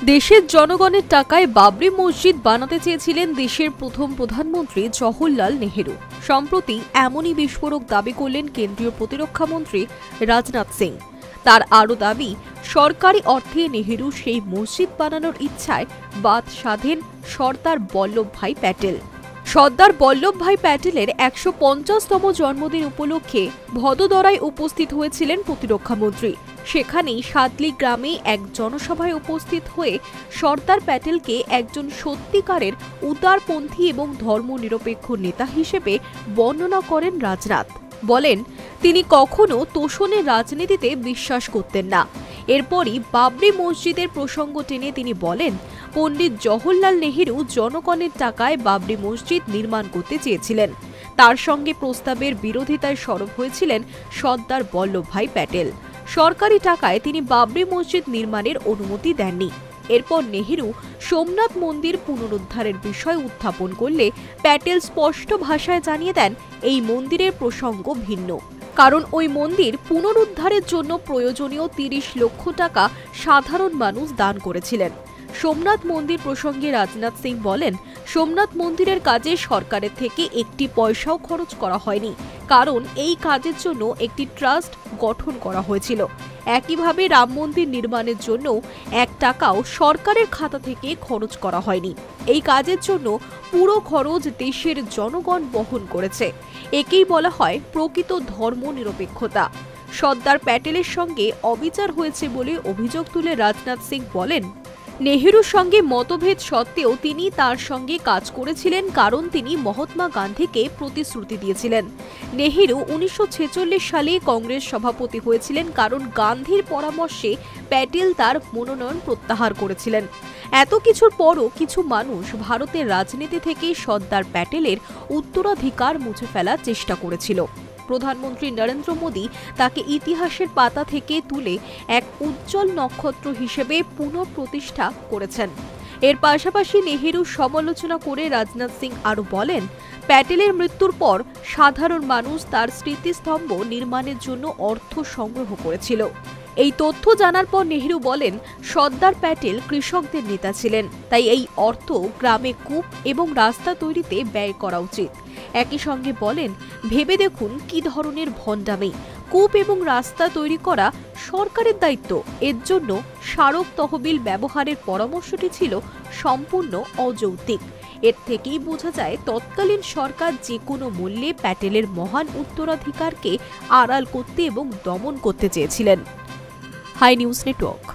দেশের জনগণের টাকায় বাবরি মসজিদ বানাতে চেয়েছিলেন দেশের প্রথম প্রধানমন্ত্রী জওহরলাল নেহেরু। সম্প্রতি এমনই বিস্ফোরক দাবি করলেন কেন্দ্রীয় প্রতিরক্ষামন্ত্রী রাজনাথ সিং। তার আরও দাবি, সরকারি অর্থে নেহেরু সেই মসজিদ বানানোর ইচ্ছায় বাদ সাধেন সর্দার বল্লভভাই প্যাটেল। সর্দার বল্লভভাই প্যাটেলের ১৫০তম জন্মদিন উপলক্ষে ভদোদরায় উপস্থিত হয়েছিলেন প্রতিরক্ষামন্ত্রী। সেখানেই সাদলি গ্রামে এক জনসভায় উপস্থিত হয়ে সর্দার প্যাটেলকে একজন সত্যিকারের উদারপন্থী এবং ধর্মনিরপেক্ষ নেতা হিসেবে বর্ণনা করেন রাজনাথ। বলেন, তিনি কখনো তোষণের রাজনীতিতে বিশ্বাস করতেন না। এরপরই বাবরি মসজিদের প্রসঙ্গ টেনে তিনি বলেন, পণ্ডিত জওহরলাল নেহেরু জনগণের টাকায় বাবরি মসজিদ নির্মাণ করতে চেয়েছিলেন। তার সঙ্গে প্রস্তাবের বিরোধিতায় সরব হয়েছিলেন সর্দার বল্লভভাই প্যাটেল। সরকারি টাকায় তিনি বাবরি মসজিদ নির্মাণের অনুমতি দেননি। এরপর নেহেরু সোমনাথ মন্দির পুনরুদ্ধারের বিষয় উত্থাপন করলে প্যাটেল স্পষ্ট ভাষায় জানিয়ে দেন, এই মন্দিরের প্রসঙ্গ ভিন্ন, কারণ ওই মন্দির পুনরুদ্ধারের জন্য প্রয়োজনীয় ৩০ লক্ষ টাকা সাধারণ মানুষ দান করেছিলেন। সোমনাথ মন্দির প্রসঙ্গে রাজনাথ সিং বলেন, সোমনাথ মন্দিরের কাজে সরকারের থেকে একটি পয়সাও খরচ করা হয়নি, কারণ এই কাজের জন্য একটি ট্রাস্ট গঠন করা হয়েছিল। একইভাবে রাম মন্দির নির্মাণের জন্য ১ টাকাও সরকারের খাতা থেকে খরচ করা হয়নি। এই কাজের জন্য পুরো খরচ দেশের জনগণ বহন করেছে। একেই বলা হয় প্রকৃত ধর্মনিরপেক্ষতা। সর্দার প্যাটেলের সঙ্গে অবিচার হয়েছে বলে অভিযোগ তুলে রাজনাথ সিং বলেন, নেহেরুর সঙ্গে মতভেদ সত্ত্বেও তিনি তার সঙ্গে কাজ করেছিলেন, কারণ তিনি মহাত্মা গান্ধীকে প্রতিশ্রুতি দিয়েছিলেন। নেহেরু ১৯৪৬ সালে কংগ্রেস সভাপতি হয়েছিলেন, কারণ গান্ধীর পরামর্শে প্যাটেল তার মনোনয়ন প্রত্যাহার করেছিলেন। এত কিছুর পরও কিছু মানুষ ভারতের রাজনীতি থেকে সর্দার প্যাটেলের উত্তরাধিকার মুছে ফেলার চেষ্টা করেছিল। প্রধানমন্ত্রী নরেন্দ্র মোদী তাকে ইতিহাসের পাতা থেকে তুলে এক উজ্জ্বল নক্ষত্র হিসেবে পুনঃপ্রতিষ্ঠা করেছেন। এর পাশাপাশি নেহেরুর সমালোচনা করে রাজনাথ সিং আরও বলেন, প্যাটেলের মৃত্যুর পর সাধারণ মানুষ তার স্মৃতিস্তম্ভ নির্মাণের জন্য অর্থ সংগ্রহ করেছিল। এই তথ্য জানার পর নেহেরু বলেন, সর্দার প্যাটেল কৃষকদের নেতা ছিলেন, তাই এই অর্থ গ্রামে কূপ এবং রাস্তা তৈরিতে ব্যয় করা উচিত। একই সঙ্গে বলেন, ভেবে দেখুন কি ধরনের ভণ্ডামি। কূপ এবং রাস্তা তৈরি করা সরকারের দায়িত্ব। এর জন্য স্মারক তহবিল ব্যবহারের পরামর্শটি ছিল সম্পূর্ণ অযৌক্তিক। এর থেকেই বোঝা যায় তৎকালীন সরকার যে কোনো মূল্যে প্যাটেলের মহান উত্তরাধিকারকে আড়াল করতে এবং দমন করতে চেয়েছিলেন। Hi News network.